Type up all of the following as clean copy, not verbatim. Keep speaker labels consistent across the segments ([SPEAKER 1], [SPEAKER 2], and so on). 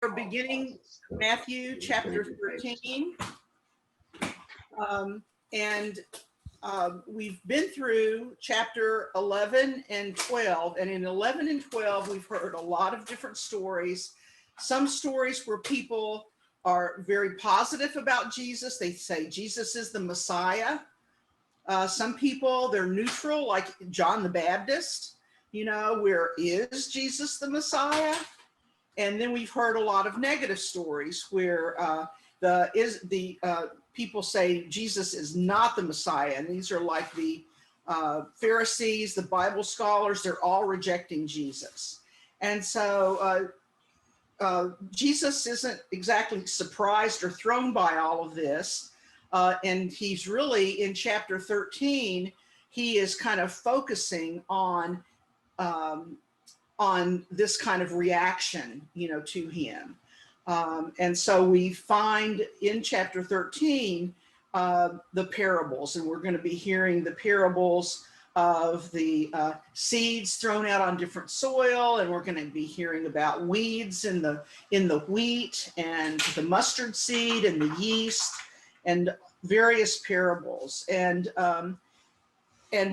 [SPEAKER 1] We're beginning Matthew chapter 13. And we've been through chapter 11 and 12. And in 11 and 12, we've heard a lot of different stories. Some stories where people are very positive about Jesus. They say Jesus is the Messiah. Some people, they're neutral, like John the Baptist. Where is Jesus the Messiah? And then we've heard a lot of negative stories where people say Jesus is not the Messiah. And these are like the Pharisees, the Bible scholars, they're all rejecting Jesus. And so Jesus isn't exactly surprised or thrown by all of this. And he's really, in chapter 13, he is kind of focusing on this kind of reaction, to him. And so we find in chapter 13, the parables, and we're going to be hearing the parables of the seeds thrown out on different soil, and we're going to be hearing about weeds in the wheat, and the mustard seed and the yeast, and various parables. And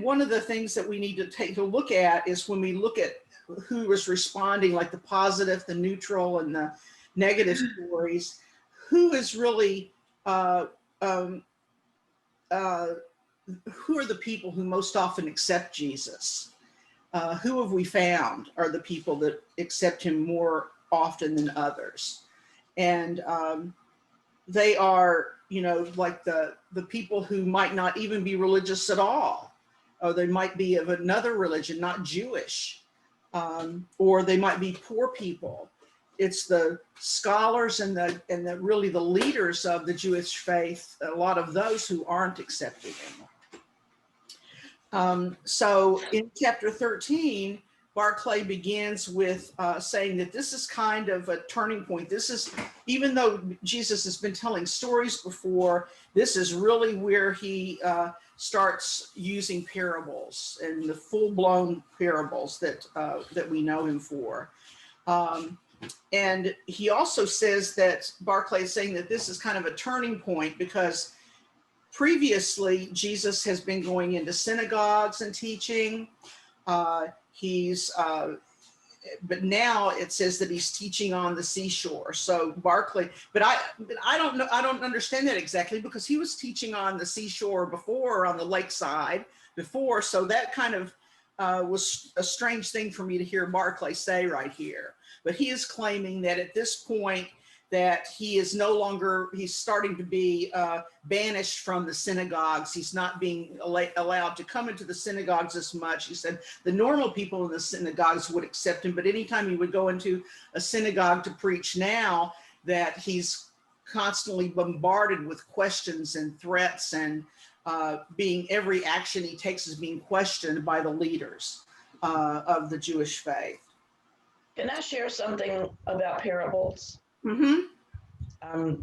[SPEAKER 1] one of the things that we need to take a look at is when we look at who was responding, like the positive, the neutral, and the negative stories, who is really who are the people who most often accept Jesus? Who have we found are the people that accept him more often than others? And they are, like the people who might not even be religious at all, or they might be of another religion, not Jewish, or they might be poor people. It's the scholars and the really the leaders of the Jewish faith, a lot of those who aren't accepting him. So in chapter 13, Barclay begins with saying that this is kind of a turning point. This is, even though Jesus has been telling stories before, this is really where he starts using parables, and the full-blown parables that we know him for. And he also says that Barclay is saying that this is kind of a turning point, because previously Jesus has been going into synagogues and teaching. But now it says that he's teaching on the seashore. So Barclay, but I don't know, I don't understand that exactly, because he was teaching on the seashore before, on the lakeside before. So that kind of was a strange thing for me to hear Barclay say right here. But he is claiming that at this point that he is no longer, he's starting to be banished from the synagogues. He's not being allowed to come into the synagogues as much. He said the normal people in the synagogues would accept him, but anytime he would go into a synagogue to preach now, that he's constantly bombarded with questions and threats, and every action he takes is being questioned by the leaders of the Jewish faith.
[SPEAKER 2] Can I share something about parables?
[SPEAKER 1] Mm-hmm.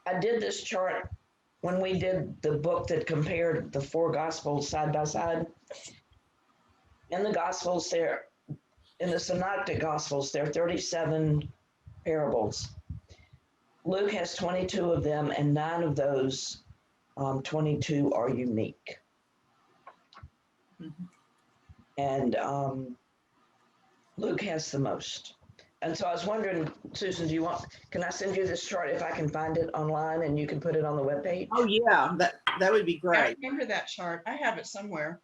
[SPEAKER 2] I did this chart when we did the book that compared the four gospels side by side. In the gospels there, in the synoptic gospels, there are 37 parables. Luke has 22 of them, and 9 of those 22 are unique.
[SPEAKER 1] Mm-hmm.
[SPEAKER 2] And Luke has the most. And so I was wondering, Susan, can I send you this chart if I can find it online, and you can put it on the webpage?
[SPEAKER 1] Oh yeah, that would be great.
[SPEAKER 3] I remember that chart. I have it somewhere.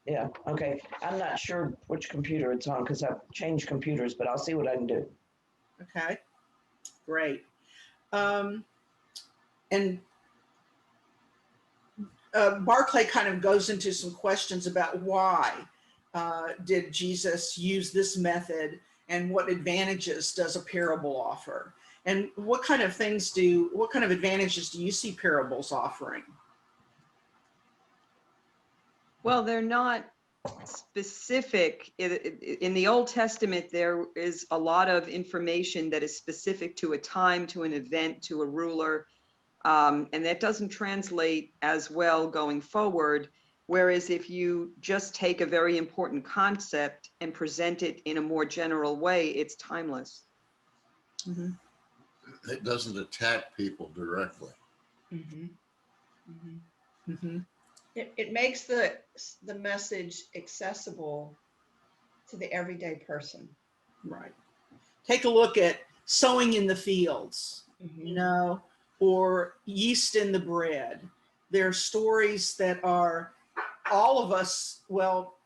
[SPEAKER 2] Yeah, okay. I'm not sure which computer it's on, because I've changed computers, but I'll see what I can do.
[SPEAKER 1] Okay, great. And Barclay kind of goes into some questions about why did Jesus use this method, and what advantages does a parable offer, and what kind of advantages do you see parables offering?
[SPEAKER 4] Well, they're not specific. In the Old Testament, there is a lot of information that is specific to a time, to an event, to a ruler, and that doesn't translate as well going forward. Whereas if you just take a very important concept and present it in a more general way, it's timeless.
[SPEAKER 1] Mm-hmm.
[SPEAKER 5] it doesn't attack people directly.
[SPEAKER 3] Mhm. Mhm.
[SPEAKER 1] Mm-hmm.
[SPEAKER 3] It makes the message accessible to the everyday person.
[SPEAKER 1] Right. Take a look at sowing in the fields, you
[SPEAKER 3] Mhm.
[SPEAKER 1] know, or yeast in the bread. There are stories that are all of us, well,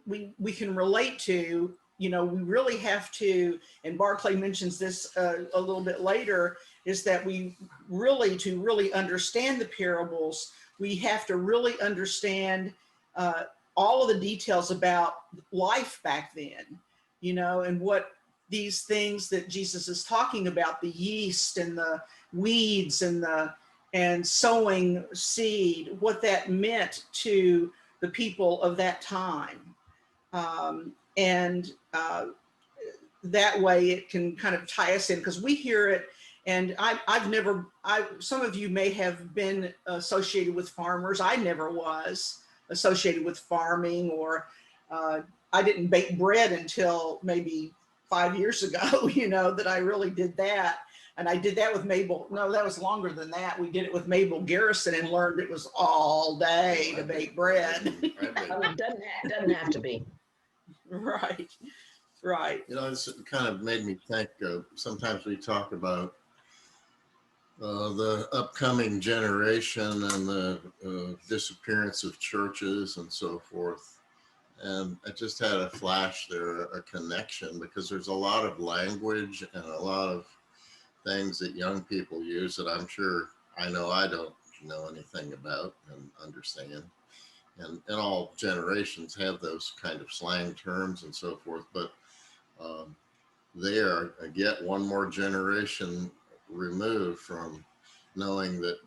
[SPEAKER 1] we can relate to. You know, we really have to, and Barclay mentions this a little bit later, is that we really, to really understand the parables, we have to really understand uh, all of the details about life back then, you know, and what these things that Jesus is talking about, the yeast and the weeds and sowing seed, what that meant to the people of that time. And that way it can kind of tie us in, because we hear it. And I've never, some of you may have been associated with farmers. I never was associated with farming, or I didn't bake bread until maybe 5 years ago, you know, that I really did that. And I did that with Mabel. No, that was longer than that. We did it with Mabel Garrison and learned it was all day to bake bread.
[SPEAKER 2] Doesn't have to be.
[SPEAKER 1] Right, right.
[SPEAKER 5] You know, it's kind of made me think of, sometimes we talk about the upcoming generation and the disappearance of churches and so forth. And I just had a flash there, a connection, because there's a lot of language and a lot of things that young people use that I'm sure I know I don't know anything about and understand. And all generations have those kind of slang terms and so forth, but they are yet one more generation removed from knowing that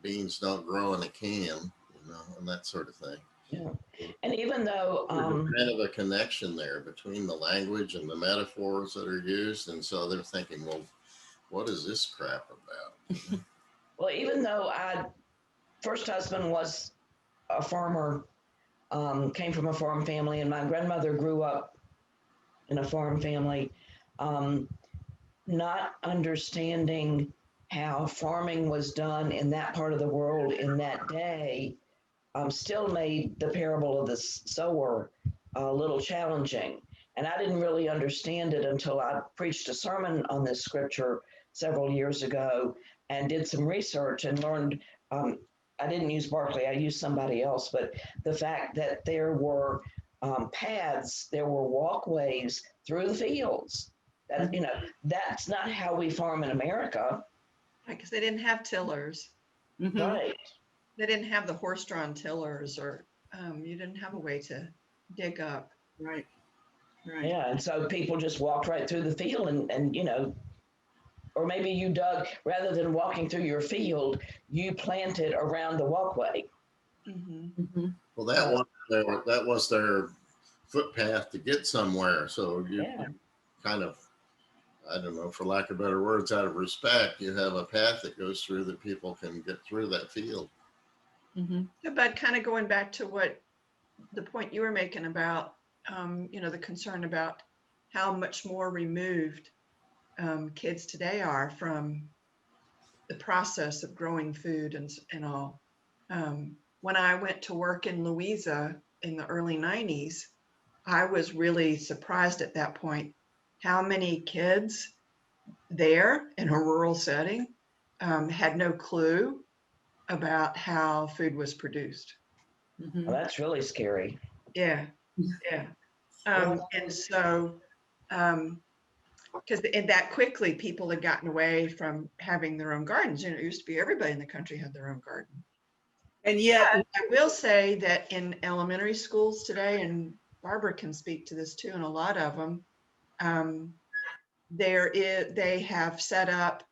[SPEAKER 5] beans don't grow in a can, you know, and that sort of thing.
[SPEAKER 2] Yeah. And even though
[SPEAKER 5] There's kind of a connection there between the language and the metaphors that are used. And so they're thinking, well, what is this crap about?
[SPEAKER 2] well, even though I first husband was a farmer, came from a farm family, and my grandmother grew up in a farm family, not understanding how farming was done in that part of the world in that day, still made the parable of the sower a little challenging. And I didn't really understand it until I preached a sermon on this scripture several years ago and did some research and learned. I didn't use Barclay, I used somebody else, but the fact that there were paths, there were walkways through the fields. That, you know, that's not how we farm in America.
[SPEAKER 3] Because they didn't have tillers.
[SPEAKER 1] Mhm.
[SPEAKER 2] Right.
[SPEAKER 3] They didn't have the horse-drawn tillers, or you didn't have a way to dig up.
[SPEAKER 1] Right, right.
[SPEAKER 2] Yeah. And so people just walked right through the field and, you know, or maybe you dug, rather than walking through your field, you planted around the walkway.
[SPEAKER 3] Mhm.
[SPEAKER 1] Mhm.
[SPEAKER 5] Well, that was their footpath to get somewhere. So you
[SPEAKER 2] Yeah.
[SPEAKER 5] kind of, I don't know, for lack of better words, out of respect, you have a path that goes through that people can get through that field.
[SPEAKER 1] Mhm.
[SPEAKER 3] So, but kind of going back to what the point you were making about, you know, the concern about how much more removed kids today are from the process of growing food and all. When I went to work in Louisa in the early 90s, I was really surprised at that point how many kids there in a rural setting had no clue about how food was produced.
[SPEAKER 1] Mhm.
[SPEAKER 2] Well, that's really scary.
[SPEAKER 3] Yeah, yeah. And so, because that quickly people had gotten away from having their own gardens. You know, it used to be everybody in the country had their own garden.
[SPEAKER 1] And yet,
[SPEAKER 3] But I will say that in elementary schools today, and Barbara can speak to this too, in a lot of them, they have set up,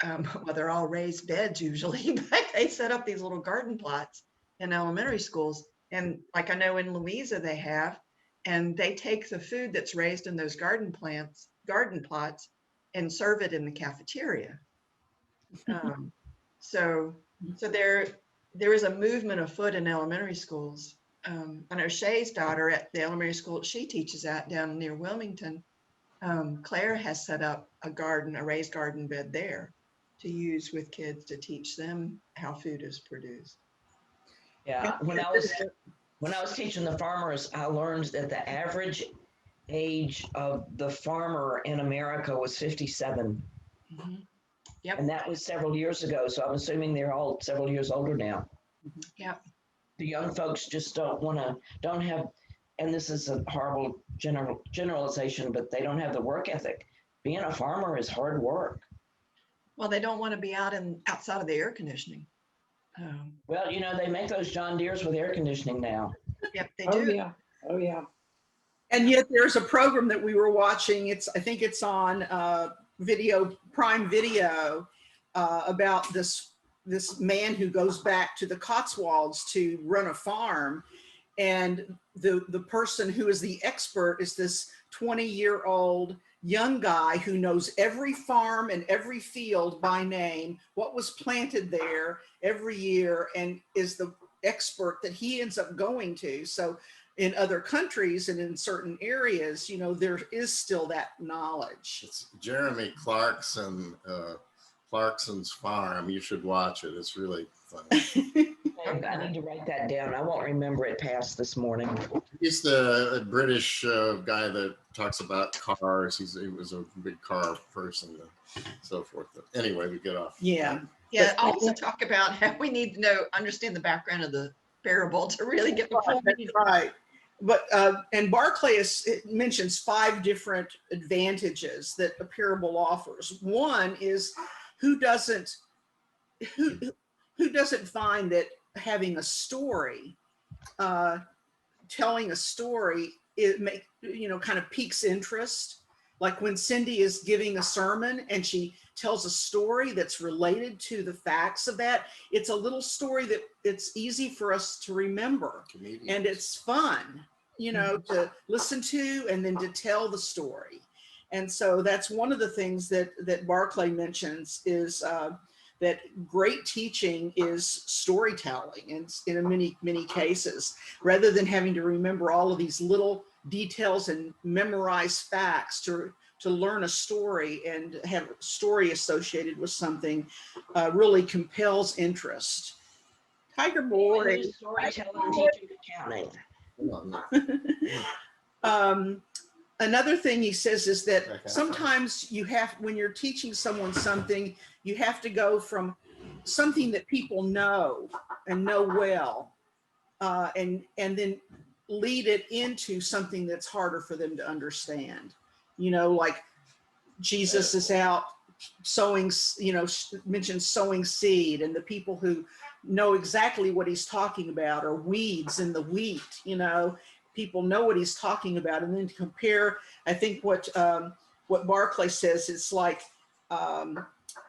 [SPEAKER 3] well, they're all raised beds usually, but they set up these little garden plots in elementary schools. And like I know in Louisa they have, and they take the food that's raised in those garden plots, and serve it in the cafeteria. Um, so there is a movement afoot in elementary schools. I know Shay's daughter at the elementary school she teaches at down near Wilmington, Claire has set up a garden, a raised garden bed there to use with kids to teach them how food is produced.
[SPEAKER 2] Yeah, when I was teaching the farmers, I learned that the average age of the farmer in America was 57.
[SPEAKER 3] Mhm. Yep.
[SPEAKER 2] And that was several years ago. So I'm assuming they're all several years older now.
[SPEAKER 3] Yep.
[SPEAKER 2] The young folks just don't have, and this is a horrible generalization, but they don't have the work ethic. Being a farmer is hard work.
[SPEAKER 3] Well, they don't want to be outside of the air conditioning.
[SPEAKER 2] Well, you know, they make those John Deeres with air conditioning now.
[SPEAKER 3] Yep, they
[SPEAKER 6] Oh,
[SPEAKER 3] do.
[SPEAKER 6] yeah. Oh, yeah.
[SPEAKER 1] And yet there's a program that we were watching. I think it's on Prime Video, about this man who goes back to the Cotswolds to run a farm. And the person who is the expert is this 20-year-old young guy who knows every farm and every field by name, what was planted there every year, and is the expert that he ends up going to. So in other countries and in certain areas, you know, there is still that knowledge.
[SPEAKER 5] It's Jeremy Clarkson, Clarkson's Farm. You should watch it. It's really funny.
[SPEAKER 2] I need to write that down. I won't remember it past this morning.
[SPEAKER 5] He's the British guy that talks about cars. He was a big car person and so forth. But anyway, we get off.
[SPEAKER 1] Yeah.
[SPEAKER 3] Yeah,
[SPEAKER 1] But-
[SPEAKER 3] also talk about how we need to understand the background of the parable to really get the full meaning.
[SPEAKER 1] Right. But, and Barclay it mentions 5 different advantages that a parable offers. One is who doesn't find that having a story, telling a story, kind of piques interest. Like when Cindy is giving a sermon and she tells a story that's related to the facts of that, it's a little story that it's easy for us to remember.
[SPEAKER 5] Comedians.
[SPEAKER 1] And it's fun, to listen to and then to tell the story. And so that's one of the things that Barclay mentions is that great teaching is storytelling, and in many cases, rather than having to remember all of these little details and memorize facts to learn a story and have a story associated with something really compels interest. Tiger Boy.
[SPEAKER 2] Storytelling, teaching, accounting.
[SPEAKER 1] Another thing he says is that sometimes when you're teaching someone something, you have to go from something that people know and know well, and then lead it into something that's harder for them to understand. Like Jesus is out sowing, mentions sowing seed, and the people who know exactly what he's talking about are weeds in the wheat, people know what he's talking about. And then to compare, I think what Barclay says, it's like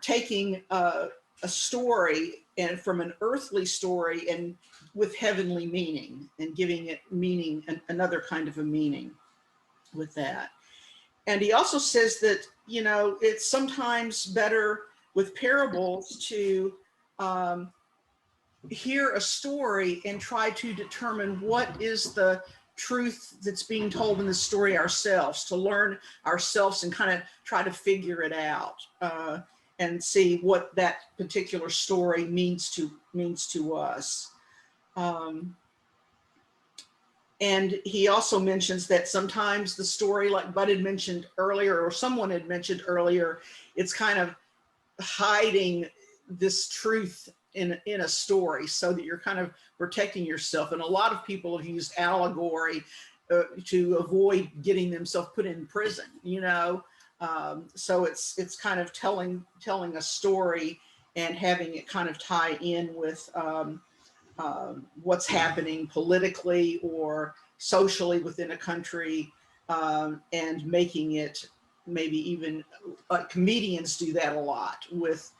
[SPEAKER 1] taking a story and from an earthly story and with heavenly meaning and giving it meaning, another kind of a meaning with that. And he also says that, it's sometimes better with parables to hear a story and try to determine what is the truth that's being told in the story ourselves, to learn ourselves and kind of try to figure it out and see what that particular story means to us. And he also mentions that sometimes the story, like Bud had mentioned earlier, or someone had mentioned earlier, it's kind of hiding this truth in a story so that you're kind of protecting yourself. And a lot of people have used allegory to avoid getting themselves put in prison, so it's kind of telling a story and having it kind of tie in with what's happening politically or socially within a country, and making it maybe even comedians do that a lot with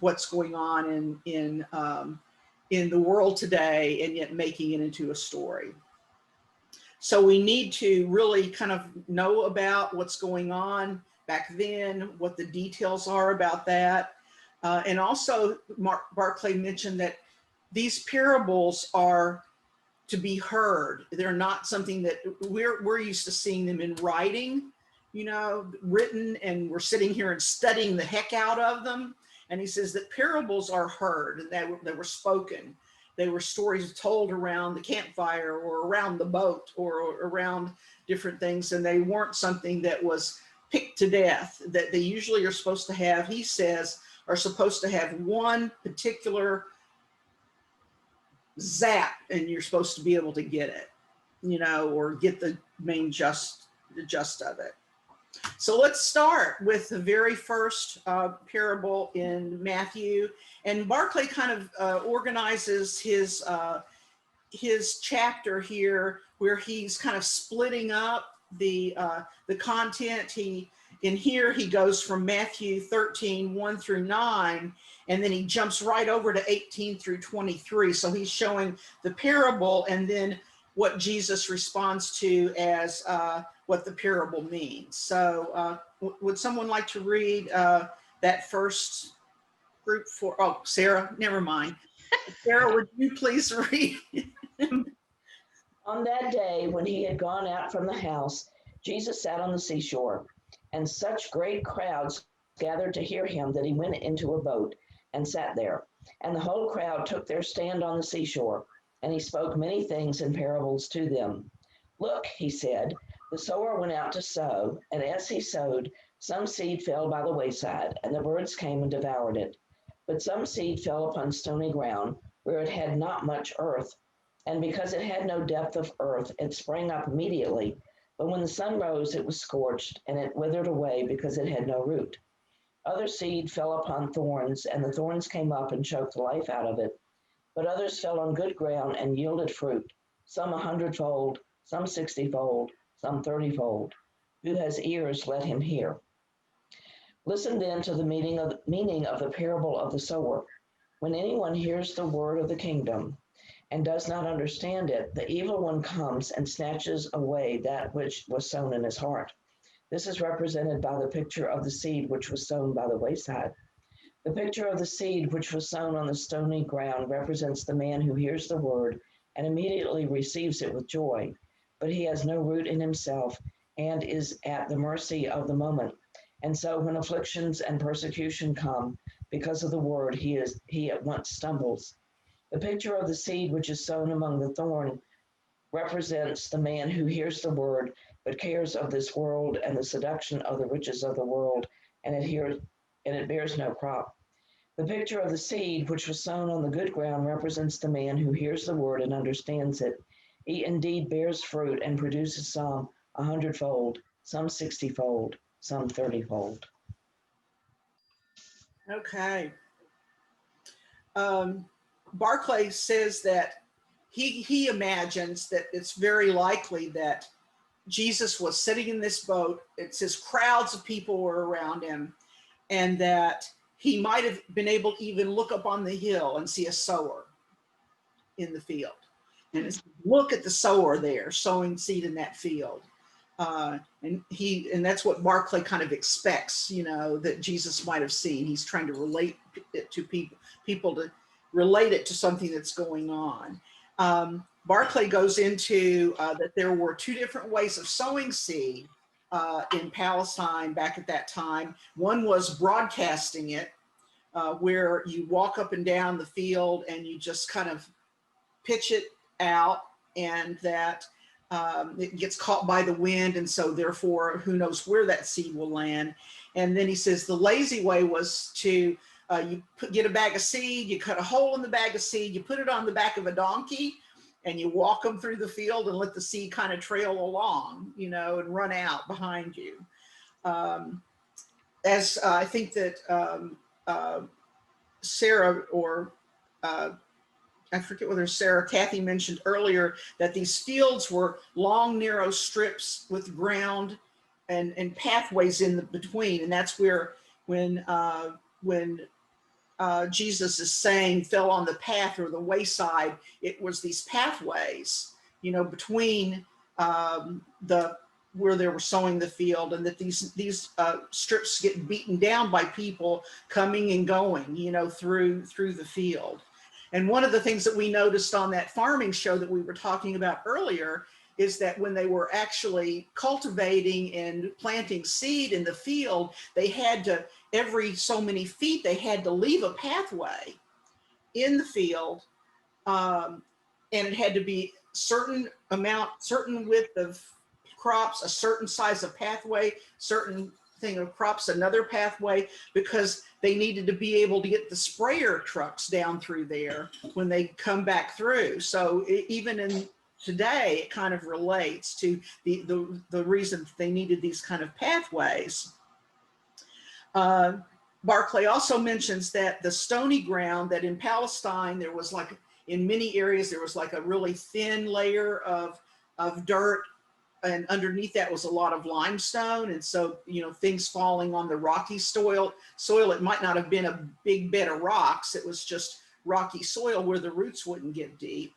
[SPEAKER 1] what's going on in the world today, and yet making it into a story. So we need to really kind of know about what's going on back then, what the details are about that. And also Barclay mentioned that these parables are to be heard. They're not something that we're used to seeing them in writing, you know, written, and we're sitting here and studying the heck out of them. And he says that parables are heard, and they were spoken. They were stories told around the campfire or around the boat or around different things. And they weren't something that was picked to death, that they usually are supposed to have, he says, are supposed to have one particular zap, and you're supposed to be able to get it, you know, or get the main the gist of it. So let's start with the very first parable in Matthew. And Barclay kind of organizes his chapter here, where he's kind of splitting up the content. In here, he goes from Matthew 13, 1 through 9, and then he jumps right over to 18 through 23. So he's showing the parable and then what Jesus responds to as what the parable means. So would someone like to read that first group for, oh, Sarah, never mind. Sarah, would you please read?
[SPEAKER 2] On that day, when he had gone out from the house, Jesus sat on the seashore, and such great crowds gathered to hear him that he went into a boat and sat there. And the whole crowd took their stand on the seashore, and he spoke many things in parables to them. Look, he said, the sower went out to sow, and as he sowed, some seed fell by the wayside, and the birds came and devoured it. But some seed fell upon stony ground, where it had not much earth, and because it had no depth of earth, it sprang up immediately. But when the sun rose, it was scorched, and it withered away because it had no root. Other seed fell upon thorns, and the thorns came up and choked the life out of it. But others fell on good ground and yielded fruit, some 100-fold, some 60-fold, some 30-fold. Who has ears, let him hear. Listen then to the meaning of the parable of the sower. When anyone hears the word of the kingdom and does not understand it, the evil one comes and snatches away that which was sown in his heart. This is represented by the picture of the seed which was sown by the wayside. The picture of the seed which was sown on the stony ground represents the man who hears the word and immediately receives it with joy, but he has no root in himself and is at the mercy of the moment. And so when afflictions and persecution come because of the word, he at once stumbles. The picture of the seed which is sown among the thorn represents the man who hears the word, but cares of this world and the seduction of the riches of the world, and it bears no crop. The picture of the seed which was sown on the good ground represents the man who hears the word and understands it. He indeed bears fruit and produces some 100-fold, some 60-fold, some 30-fold.
[SPEAKER 1] Okay. Barclay says that he imagines that it's very likely that Jesus was sitting in this boat. It says crowds of people were around him, and that he might have been able to even look up on the hill and see a sower in the field. And it's, look at the sower there sowing seed in that field. And that's what Barclay kind of expects, you know, that Jesus might have seen. He's trying to relate it to people to relate it to something that's going on. Barclay goes into that there were two different ways of sowing seed in Palestine back at that time. One was broadcasting it, where you walk up and down the field and you just kind of pitch it out, and that it gets caught by the wind, and so therefore who knows where that seed will land. And then he says the lazy way was to get a bag of seed, you cut a hole in the bag of seed, you put it on the back of a donkey, and you walk them through the field and let the seed kind of trail along, you know, and run out behind you. As I think that Sarah or I forget whether Sarah, Kathy mentioned earlier that these fields were long, narrow strips with ground and pathways in between. And that's where when Jesus is saying fell on the path or the wayside, it was these pathways, you know, between where they were sowing the field, and that these strips get beaten down by people coming and going, you know, through the field. And one of the things that we noticed on that farming show that we were talking about earlier is that when they were actually cultivating and planting seed in the field, they had to, every so many feet, they had to leave a pathway in the field. And it had to be certain amount, certain width of crops, a certain size of pathway, certain thing of crops, another pathway, because they needed to be able to get the sprayer trucks down through there when they come back through. So even in today, it kind of relates to the reason they needed these kind of pathways. Barclay also mentions that the stony ground, that in Palestine, there was like, in many areas, there was like a really thin layer of dirt, and underneath that was a lot of limestone. And so, you know, things falling on the rocky soil, it might not have been a big bed of rocks. It was just rocky soil where the roots wouldn't get deep.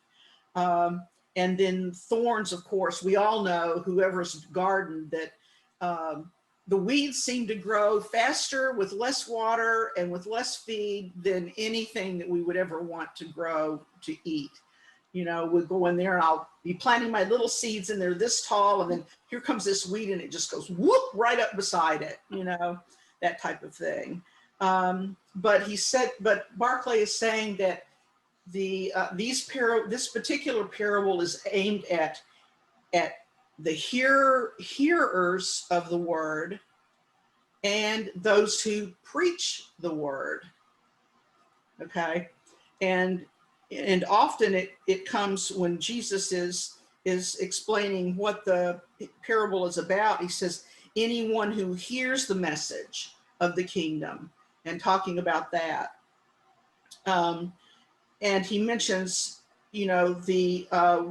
[SPEAKER 1] And then thorns, of course, we all know, whoever's gardened, that the weeds seem to grow faster with less water and with less feed than anything that we would ever want to grow to eat. You know, we'll go in there and I'll be planting my little seeds and they're this tall, and then here comes this weed and it just goes whoop right up beside it, you know, that type of thing. But Barclay is saying that this particular parable is aimed at the hearers of the word and those who preach the word. Okay, and often it comes when Jesus is explaining what the parable is about. He says, anyone who hears the message of the kingdom, and talking about that. And he mentions, you know, the 4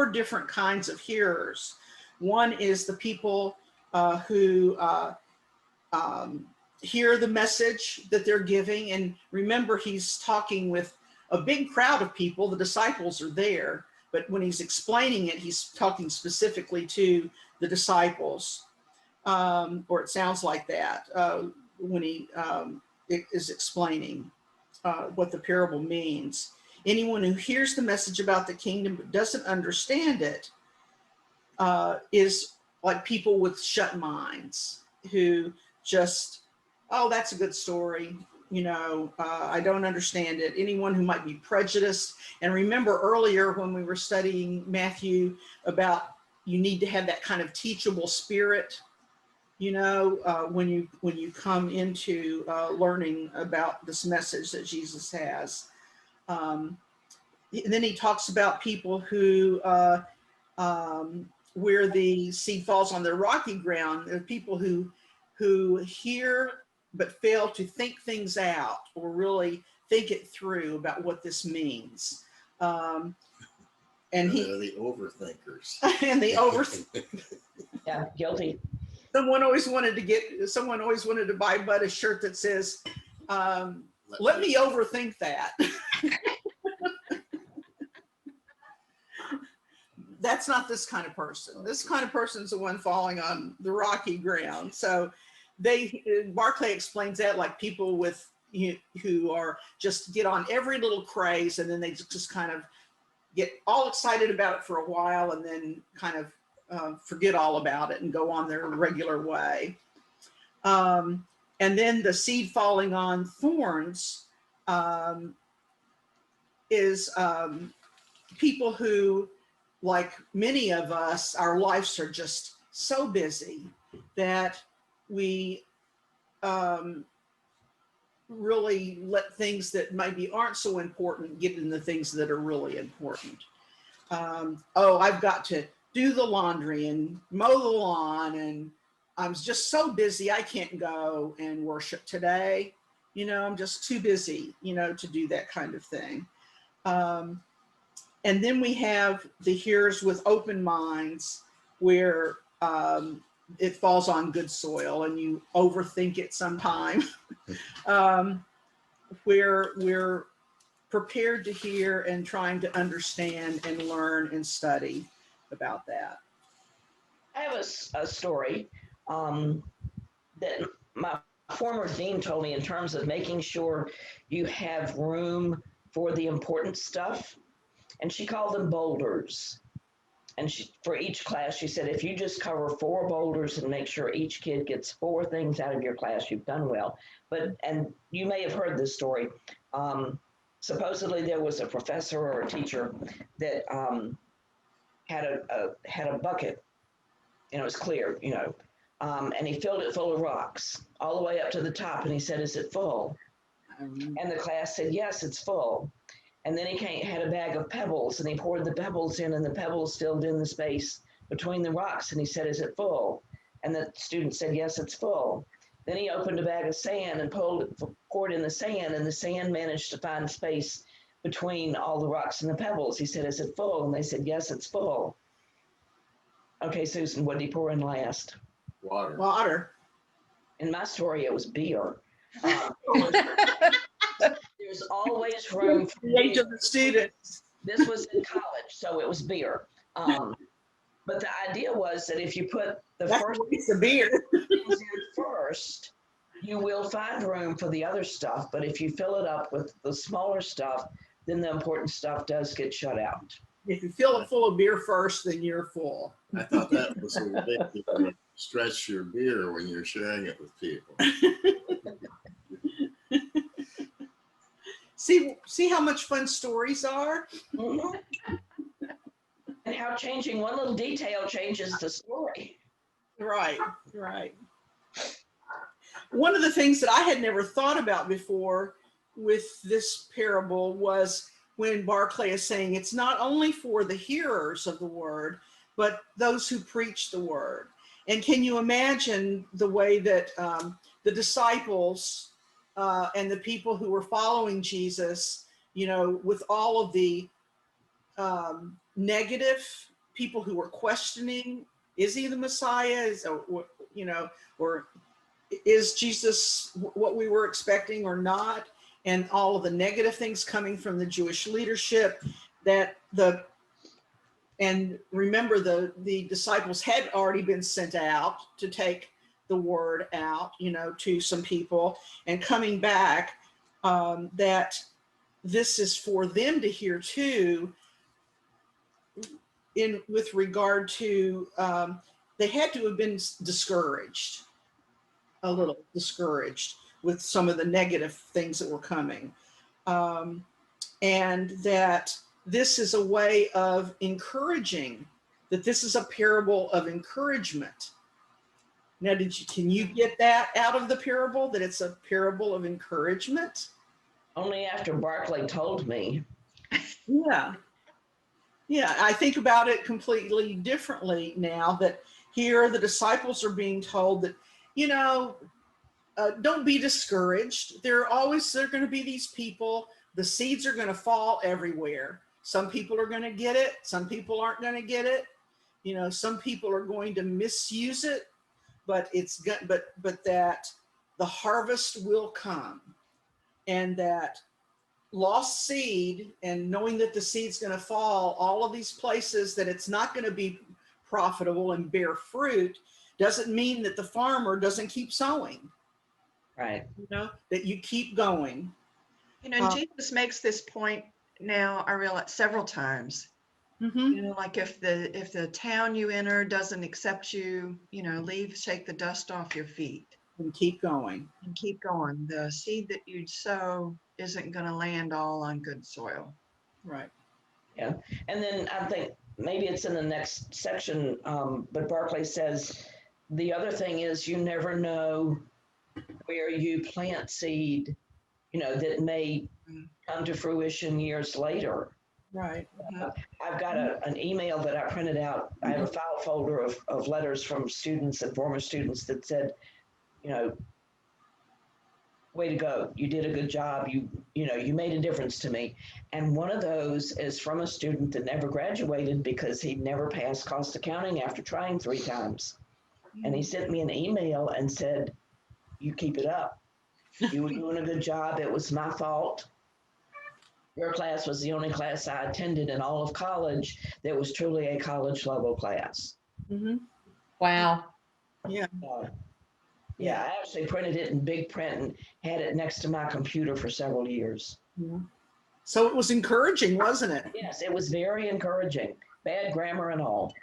[SPEAKER 1] different kinds of hearers. One is the people who hear the message that they're giving. And remember, he's talking with a big crowd of people. The disciples are there, but when he's explaining it, he's talking specifically to the disciples, or it sounds like that when he is explaining what the parable means. Anyone who hears the message about the kingdom but doesn't understand it is like people with shut minds who just, oh, that's a good story. You know, I don't understand it. Anyone who might be prejudiced. And remember earlier when we were studying Matthew about you need to have that kind of teachable spirit, you know, when you come into learning about this message that Jesus has. And then he talks about people who, where the seed falls on the rocky ground, there are people who hear but fail to think things out or really think it through about what this means. And
[SPEAKER 5] They're the overthinkers.
[SPEAKER 1] and the
[SPEAKER 2] Yeah, guilty.
[SPEAKER 1] someone always wanted to buy Bud a shirt that says, let me overthink that. That's not this kind of person. This kind of person is the one falling on the rocky ground. So Barclay explains that like people who are just get on every little craze, and then they just kind of get all excited about it for a while and then kind of forget all about it and go on their regular way. And then the seed falling on thorns is people who, like many of us, our lives are just so busy that we really let things that maybe aren't so important get in the things that are really important. Oh, I've got to do the laundry and mow the lawn, and I'm just so busy I can't go and worship today. You know, I'm just too busy, you know, to do that kind of thing. And then we have the hearers with open minds, where it falls on good soil and you overthink it sometime, where we're prepared to hear and trying to understand and learn and study about that.
[SPEAKER 2] I have a story that my former dean told me in terms of making sure you have room for the important stuff. and she called them boulders. And for each class, she said, if you just cover 4 boulders and make sure each kid gets 4 things out of your class, you've done well. And you may have heard this story. Supposedly there was a professor or a teacher that had a bucket, and it was clear, and he filled it full of rocks all the way up to the top. And he said, is it full? And the class said, yes, it's full. And then he had a bag of pebbles, and he poured the pebbles in, and the pebbles filled in the space between the rocks. And he said, is it full? And the student said, yes, it's full. Then he opened a bag of sand and poured in the sand, and the sand managed to find space between all the rocks and the pebbles. He said, is it full? And they said, yes, it's full. Okay, Susan, what did he pour in last?
[SPEAKER 5] Water.
[SPEAKER 1] Water.
[SPEAKER 2] In my story, it was beer. There's always room for
[SPEAKER 1] The age
[SPEAKER 2] beer.
[SPEAKER 1] of the students.
[SPEAKER 2] This was in college, so it was beer. But the idea was that if you put the
[SPEAKER 1] That's
[SPEAKER 2] first
[SPEAKER 1] a waste of beer.
[SPEAKER 2] things in first, you will find room for the other stuff. But if you fill it up with the smaller stuff, then the important stuff does get shut out.
[SPEAKER 1] If you fill it full of beer first, then you're full.
[SPEAKER 5] I thought that was a way to stretch your beer when you're sharing it with people.
[SPEAKER 1] See how much fun stories are?
[SPEAKER 2] Mhm. And how changing one little detail changes the story.
[SPEAKER 1] Right, right. One of the things that I had never thought about before with this parable was when Barclay is saying it's not only for the hearers of the word, but those who preach the word. And can you imagine the way that the disciples and the people who were following Jesus, with all of the negative people who were questioning, is he the Messiah? Or is Jesus what we were expecting or not? And all of the negative things coming from the Jewish leadership and remember the disciples had already been sent out to take the word out, to some people, and coming back, that this is for them to hear too, with regard to, they had to have been discouraged, a little discouraged with some of the negative things that were coming. And that this is a way of encouraging, that this is a parable of encouragement. Now, can you get that out of the parable, that it's a parable of encouragement?
[SPEAKER 2] Only after Barclay told me.
[SPEAKER 1] Yeah. Yeah, I think about it completely differently now, that here the disciples are being told that, don't be discouraged. There are going to be these people, the seeds are going to fall everywhere. Some people are going to get it. Some people aren't going to get it. Some people are going to misuse it, but that the harvest will come, and that lost seed, and knowing that the seed's going to fall all of these places, that it's not going to be profitable and bear fruit, doesn't mean that the farmer doesn't keep sowing.
[SPEAKER 2] Right.
[SPEAKER 1] That you keep going.
[SPEAKER 3] And Jesus makes this point now, I realize, several times.
[SPEAKER 1] Mm-hmm.
[SPEAKER 3] Like if the town you enter doesn't accept you, leave, shake the dust off your feet.
[SPEAKER 1] And keep going.
[SPEAKER 3] And keep going. The seed that you sow isn't going to land all on good soil.
[SPEAKER 1] Right.
[SPEAKER 2] Yeah. And then I think maybe it's in the next section, but Barclay says the other thing is you never know where you plant seed, that may come to fruition years later.
[SPEAKER 1] Right.
[SPEAKER 2] I've got an email that I printed out. I have a file folder of letters from students and former students that said, way to go. You did a good job. You made a difference to me. And one of those is from a student that never graduated because he never passed cost accounting after trying 3 times. And he sent me an email and said, you keep it up. You were doing a good job. It was my fault. Your class was the only class I attended in all of college that was truly a college level class.
[SPEAKER 1] Mm-hmm.
[SPEAKER 6] Wow.
[SPEAKER 1] Yeah.
[SPEAKER 2] Yeah, I actually printed it in big print and had it next to my computer for several years.
[SPEAKER 1] Yeah. So it was encouraging, wasn't it?
[SPEAKER 2] Yes, it was very encouraging, bad grammar and all.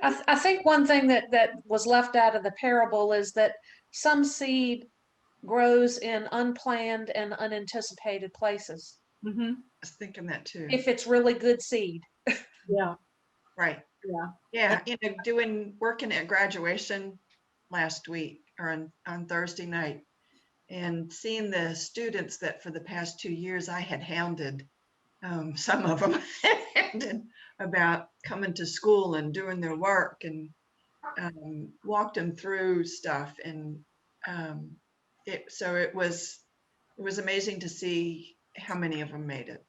[SPEAKER 6] I think one thing that was left out of the parable is that some seed grows in unplanned and unanticipated places.
[SPEAKER 1] Mm-hmm.
[SPEAKER 3] I was thinking that too.
[SPEAKER 6] If it's really good seed.
[SPEAKER 1] Yeah.
[SPEAKER 3] Right.
[SPEAKER 1] Yeah.
[SPEAKER 3] Yeah. Working at graduation last week or on Thursday night, and seeing the students that for the past 2 years I had hounded, some of them hounded about coming to school and doing their work, and walked them through stuff. And it was amazing to see how many of them made it.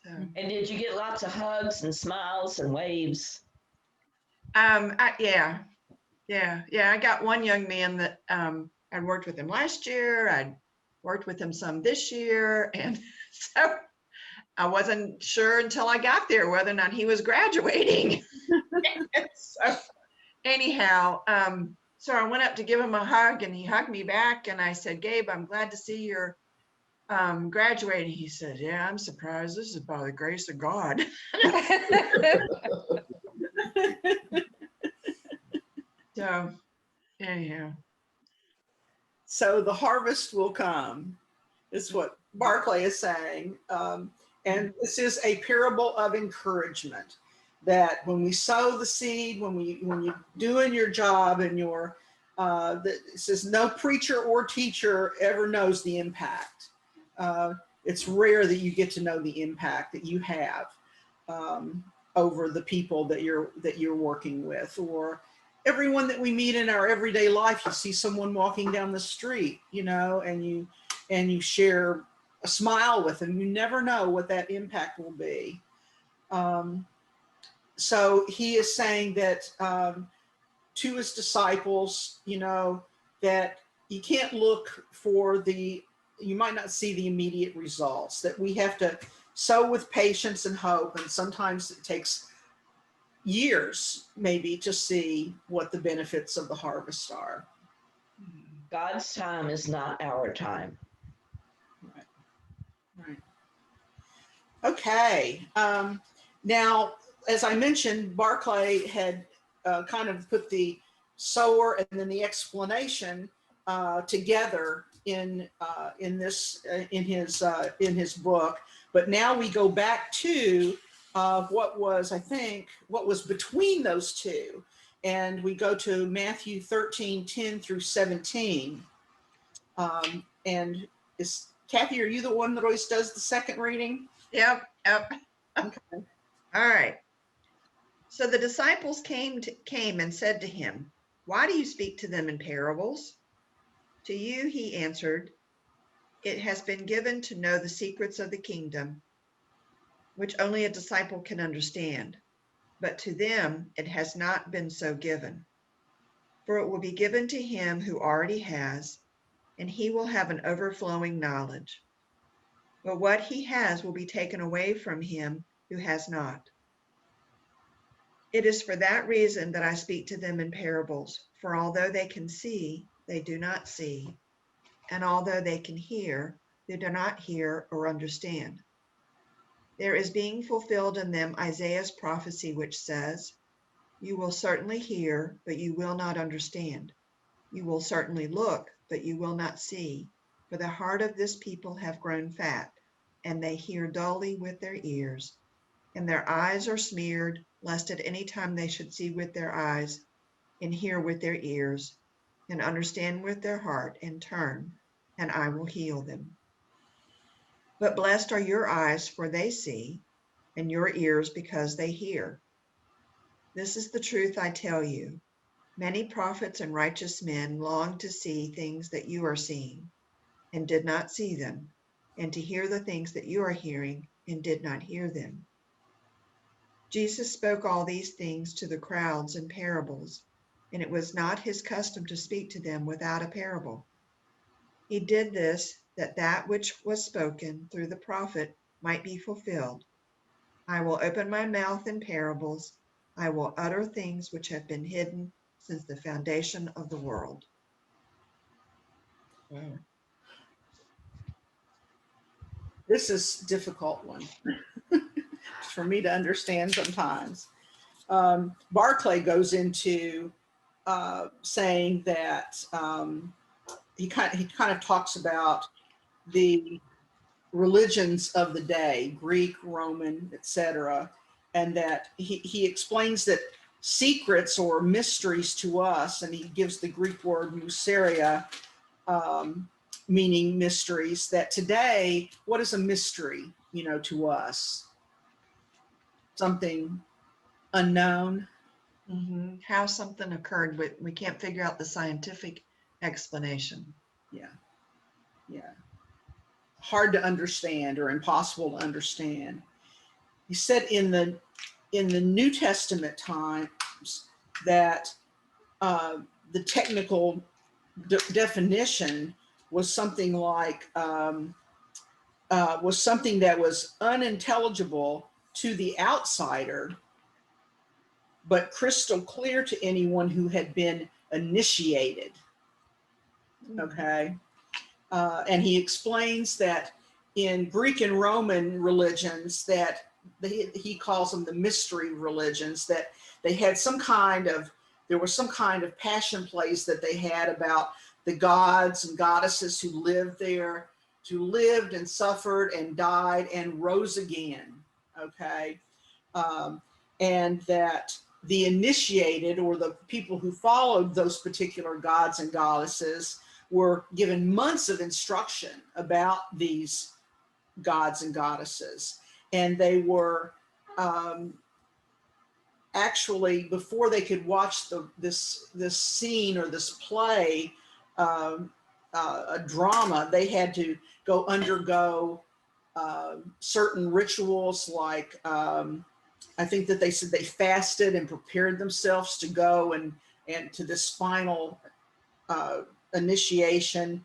[SPEAKER 3] So,
[SPEAKER 2] And did you get lots of hugs and smiles and waves?
[SPEAKER 3] yeah. I got one young man that I'd worked with him last year. I'd worked with him some this year, and so I wasn't sure until I got there whether or not he was graduating. So anyhow, so I went up to give him a hug, and he hugged me back, and I said, "Gabe, I'm glad to see you're graduating." He said, "Yeah, I'm surprised. This is by the grace of God." So anyhow.
[SPEAKER 1] So the harvest will come, is what Barclay is saying. And this is a parable of encouragement, that when we sow the seed, when you're doing your job and it says no preacher or teacher ever knows the impact. It's rare that you get to know the impact that you have over the people that you're working with, or everyone that we meet in our everyday life. You see someone walking down the street, and you share a smile with them. You never know what that impact will be. So he is saying that to his disciples, that you can't look for you might not see the immediate results, that we have to sow with patience and hope. And sometimes it takes years maybe to see what the benefits of the harvest are.
[SPEAKER 2] God's time is not our time.
[SPEAKER 1] Right. Okay. Now, as I mentioned, Barclay had kind of put the sower and then the explanation together in his book. But now we go back to what was between those two, and we go to Matthew 13:10 through 17. And Kathy, are you the one that always does the second reading?
[SPEAKER 3] Yep.
[SPEAKER 1] Okay.
[SPEAKER 3] All right. So the disciples came and said to him, "Why do you speak to them in parables?" "To you," he answered, "it has been given to know the secrets of the kingdom, which only a disciple can understand. But to them it has not been so given. For it will be given to him who already has, and he will have an overflowing knowledge. But what he has will be taken away from him who has not. It is for that reason that I speak to them in parables, for although they can see, they do not see, and although they can hear, they do not hear or understand. There is being fulfilled in them Isaiah's prophecy, which says, 'You will certainly hear, but you will not understand. You will certainly look, but you will not see. For the heart of this people have grown fat, and they hear dully with their ears, and their eyes are smeared, lest at any time they should see with their eyes, and hear with their ears, and understand with their heart, and turn, and I will heal them.' But blessed are your eyes, for they see, and your ears, because they hear. This is the truth I tell you. Many prophets and righteous men longed to see things that you are seeing, and did not see them, and to hear the things that you are hearing, and did not hear them." Jesus spoke all these things to the crowds in parables, and it was not his custom to speak to them without a parable. He did this, that which was spoken through the prophet might be fulfilled. "I will open my mouth in parables. I will utter things which have been hidden since the foundation of the world." Wow.
[SPEAKER 1] This is a difficult one for me to understand sometimes. Barclay goes into saying that he kind of talks about the religions of the day, Greek, Roman, etc., and that he explains that secrets or mysteries to us, and he gives the Greek word mysteria, meaning mysteries, that today, what is a mystery, to us? Something unknown.
[SPEAKER 3] How something occurred, we can't figure out the scientific explanation.
[SPEAKER 1] Yeah. Hard to understand or impossible to understand. He said in the New Testament times that the technical definition was something like was something that was unintelligible to the outsider, but crystal clear to anyone who had been initiated. Okay. And he explains that in Greek and Roman religions that he calls them the mystery religions, that they had there was some kind of passion plays that they had about the gods and goddesses who lived there, who lived and suffered and died and rose again. Okay. And that the initiated, or the people who followed those particular gods and goddesses, were given months of instruction about these gods and goddesses. And they were actually, before they could watch this scene or this play, a drama, they had to undergo certain rituals, like I think that they said they fasted and prepared themselves to go and to this final initiation,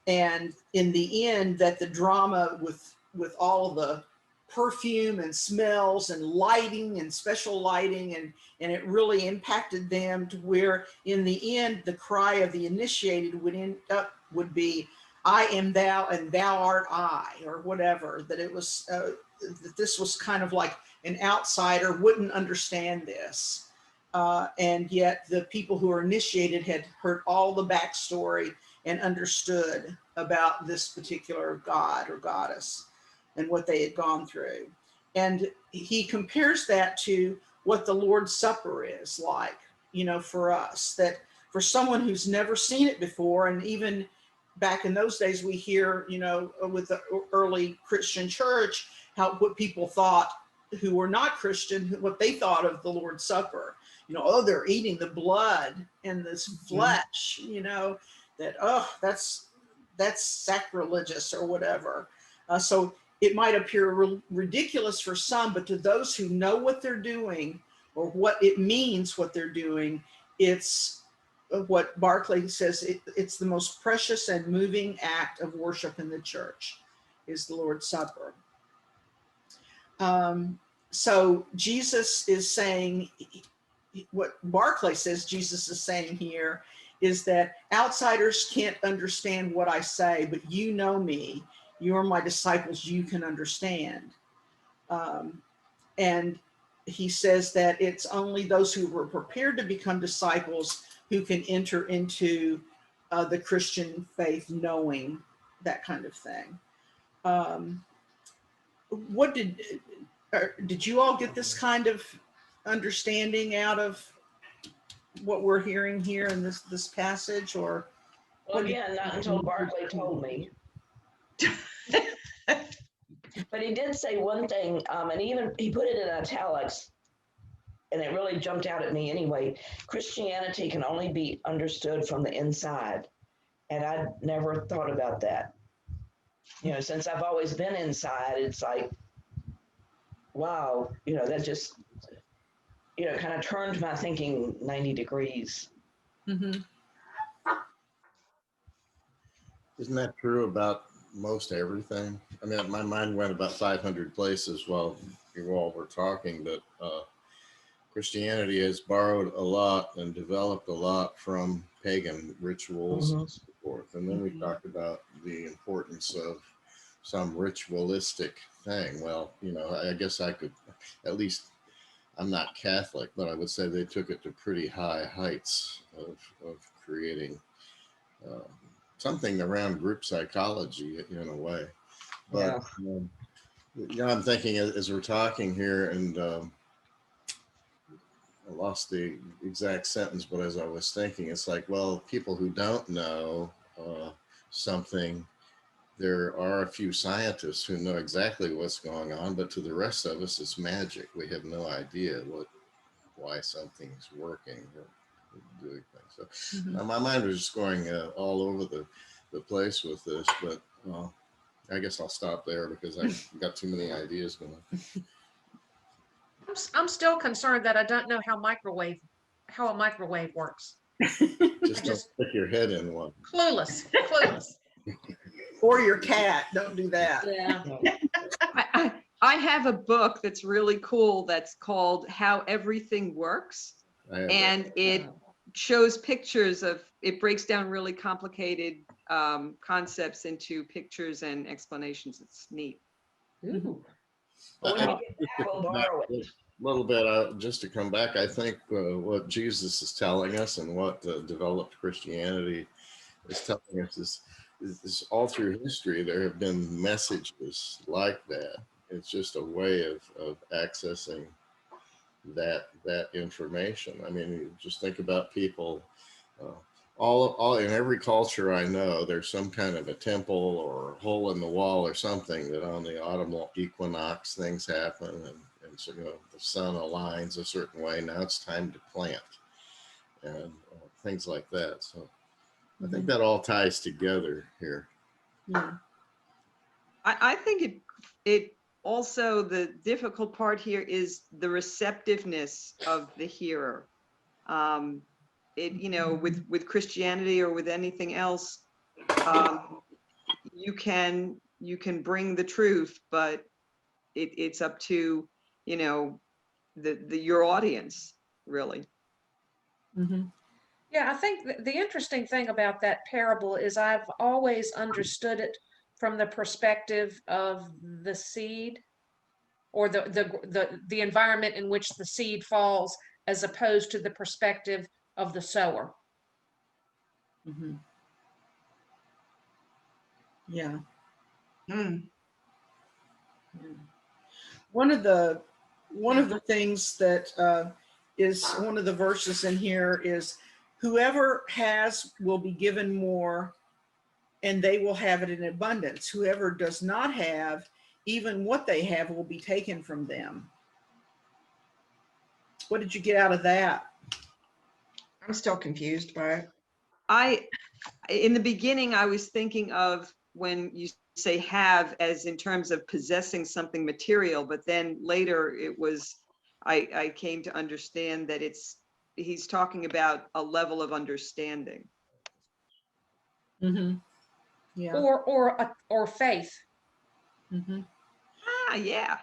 [SPEAKER 1] and in the end, that the drama with all the perfume and smells and lighting and special lighting, and it really impacted them to where in the end the cry of the initiated would be, "I am thou and thou art I," or whatever. That it was that this was kind of like an outsider wouldn't understand this. And yet the people who are initiated had heard all the backstory and understood about this particular god or goddess and what they had gone through. And he compares that to what the Lord's Supper is like, for us, that for someone who's never seen it before, and even back in those days, we hear, with the early Christian church, what people thought who were not Christian, what they thought of the Lord's Supper. Oh, they're eating the blood and this flesh, that, oh, that's sacrilegious or whatever. So it might appear ridiculous for some, but to those who know what they're doing or what it means, what they're doing, it's what Barclay says, it's the most precious and moving act of worship in the church, is the Lord's Supper. So Jesus is saying, what Barclay says Jesus is saying here is that outsiders can't understand what I say, but you know me, you're my disciples, you can understand. And he says that it's only those who were prepared to become disciples who can enter into the Christian faith, knowing that kind of thing. What did you all get this kind of understanding out of what we're hearing here in this passage, or?
[SPEAKER 2] Well, again, not until Barclay told me. But he did say one thing, and even he put it in italics, and it really jumped out at me anyway. Christianity can only be understood from the inside. And I'd never thought about that. Since I've always been inside, it's like, wow, that just, kind of turned my thinking 90 degrees.
[SPEAKER 1] Mm-hmm.
[SPEAKER 5] Isn't that true about most everything? I mean, my mind went about 500 places while you all were talking, but Christianity has borrowed a lot and developed a lot from pagan rituals and so forth. And then we talked about the importance of some ritualistic thing. Well, you know, I guess I could, at least I'm not Catholic, but I would say they took it to pretty high heights of creating something around group psychology in a way. But I'm thinking as we're talking here, and I lost the exact sentence, but as I was thinking, it's like, well, people who don't know something, there are a few scientists who know exactly what's going on, but to the rest of us, it's magic. We have no idea why something's working or doing things. So
[SPEAKER 1] Mhm.
[SPEAKER 5] my mind was just going all over the place with this, but I guess I'll stop there because I've got too many ideas going.
[SPEAKER 6] I'm still concerned that I don't know how a microwave works.
[SPEAKER 5] Just don't
[SPEAKER 6] just-
[SPEAKER 5] stick your head in one.
[SPEAKER 6] Clueless.
[SPEAKER 1] Or your cat, don't do that.
[SPEAKER 6] Yeah.
[SPEAKER 4] I have a book that's really cool that's called How Everything Works.
[SPEAKER 5] I have that.
[SPEAKER 4] And it shows pictures of, it breaks down really complicated concepts into pictures and explanations. It's neat.
[SPEAKER 6] Ooh.
[SPEAKER 2] When we get back, we'll borrow it.
[SPEAKER 5] Little bit just to come back, I think what Jesus is telling us and what developed Christianity is telling us is all through history there have been messages like that. It's just a way of accessing that information. I mean, you just think about people. All in every culture I know, there's some kind of a temple or a hole in the wall or something that on the autumn equinox things happen, and so the sun aligns a certain way. Now it's time to plant, and things like that. So I think that all ties together here.
[SPEAKER 1] Yeah.
[SPEAKER 4] I think it also, the difficult part here is the receptiveness of the hearer. You know, with Christianity or with anything else, you can bring the truth, but it's up to, you know, your audience, really.
[SPEAKER 1] Mm-hmm.
[SPEAKER 6] Yeah, I think the interesting thing about that parable is I've always understood it from the perspective of the seed, or the environment in which the seed falls, as opposed to the perspective of the sower.
[SPEAKER 1] Mm-hmm. Yeah.
[SPEAKER 3] Mm.
[SPEAKER 1] One of the things that is one of the verses in here is, whoever has will be given more, and they will have it in abundance. Whoever does not have, even what they have will be taken from them. What did you get out of that?
[SPEAKER 3] I'm still confused by it.
[SPEAKER 4] In the beginning, I was thinking of when you say have as in terms of possessing something material, but then later it was, I came to understand that he's talking about a level of understanding.
[SPEAKER 1] Mm-hmm. Yeah.
[SPEAKER 6] Or faith.
[SPEAKER 1] Mm-hmm.
[SPEAKER 4] Yeah.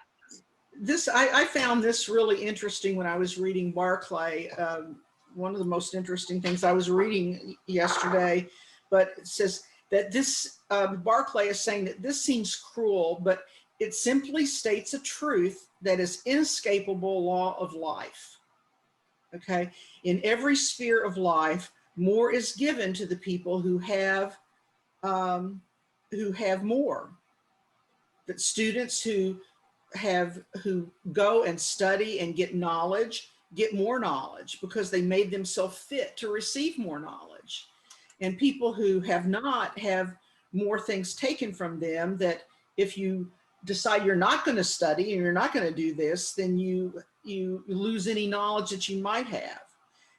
[SPEAKER 1] I found this really interesting when I was reading Barclay. One of the most interesting things I was reading yesterday, but it says that this Barclay is saying that this seems cruel, but it simply states a truth that is inescapable law of life. Okay, in every sphere of life, more is given to the people who have more. That students who go and study and get knowledge get more knowledge because they made themselves fit to receive more knowledge. And people who have not have more things taken from them, that if you decide you're not going to study and you're not going to do this, then you lose any knowledge that you might have.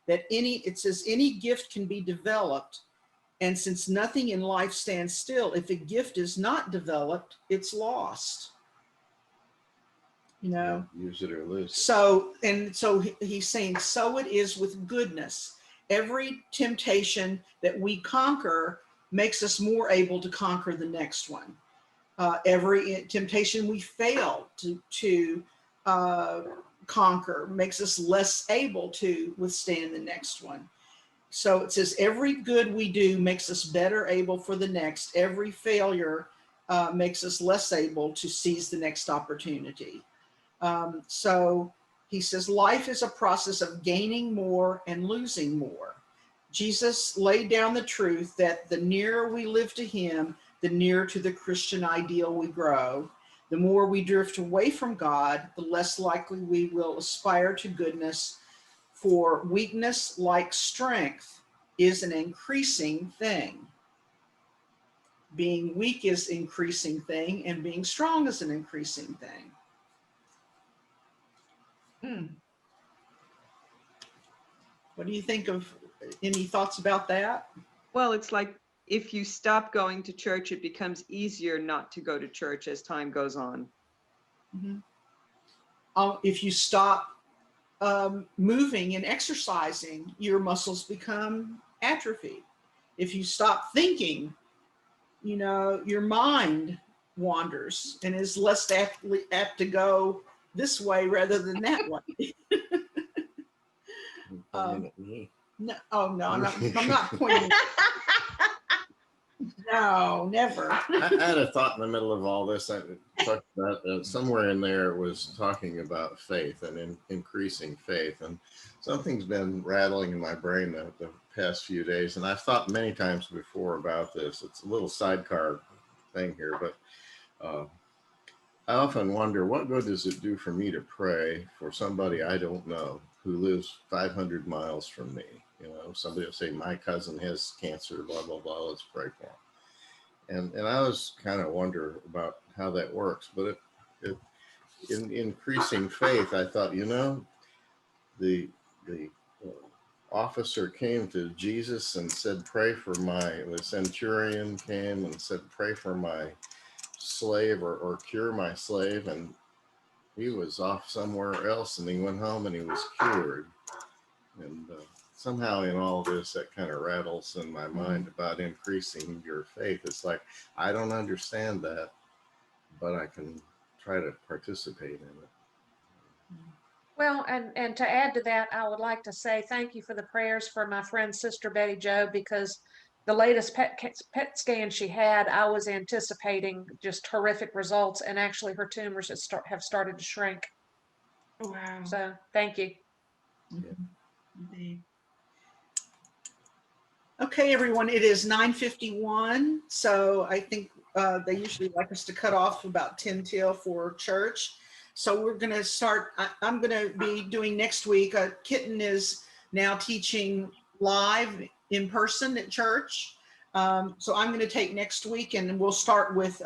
[SPEAKER 1] It says any gift can be developed, and since nothing in life stands still, if a gift is not developed, it's lost. You know,
[SPEAKER 5] Use it or lose it.
[SPEAKER 1] so he's saying, so it is with goodness. Every temptation that we conquer makes us more able to conquer the next one. Every temptation we fail to conquer makes us less able to withstand the next one. So it says every good we do makes us better able for the next. Every failure makes us less able to seize the next opportunity. So he says, life is a process of gaining more and losing more. Jesus laid down the truth that the nearer we live to him, the nearer to the Christian ideal we grow. The more we drift away from God, the less likely we will aspire to goodness, for weakness, like strength, is an increasing thing. Being weak is an increasing thing, and being strong is an increasing thing. What do you think of, any thoughts about that?
[SPEAKER 4] Well, it's like if you stop going to church, it becomes easier not to go to church as time goes on.
[SPEAKER 1] Mhm. If you stop moving and exercising, your muscles become atrophied. If you stop thinking, your mind wanders and is less apt to go this way rather than that way.
[SPEAKER 5] Pointing at me.
[SPEAKER 1] No, oh no, I'm not pointing. No, never.
[SPEAKER 5] I had a thought in the middle of all this. I talked about somewhere in there was talking about faith and increasing faith, and something's been rattling in my brain the past few days. And I've thought many times before about this. It's a little sidecar thing here, but I often wonder, what good does it do for me to pray for somebody I don't know who lives 500 miles from me? Somebody will say, my cousin has cancer, blah, blah, blah, let's pray for him. And I was kind of wonder about how that works, but in increasing faith, I thought, the officer came to Jesus and said, the centurion came and said, pray for my slave or cure my slave. And he was off somewhere else, and he went home and he was cured. And somehow in all this, that kind of rattles in my mind about increasing your faith. It's like, I don't understand that, but I can try to participate in it.
[SPEAKER 6] Well, and to add to that, I would like to say thank you for the prayers for my friend, Sister Betty Jo, because the latest PET scan she had, I was anticipating just horrific results, and actually her tumors have started to shrink.
[SPEAKER 3] Wow.
[SPEAKER 6] So thank you.
[SPEAKER 3] Indeed.
[SPEAKER 1] Okay, everyone, it is 9:51. So I think they usually like us to cut off about 10 till for church. So we're going to start. I'm going to be doing next week. Kitten is now teaching live in person at church. So I'm going to take next week, and we'll start with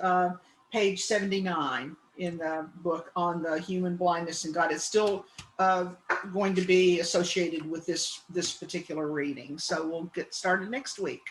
[SPEAKER 1] page 79 in the book on the human blindness and God. It's still going to be associated with this particular reading. So we'll get started next week.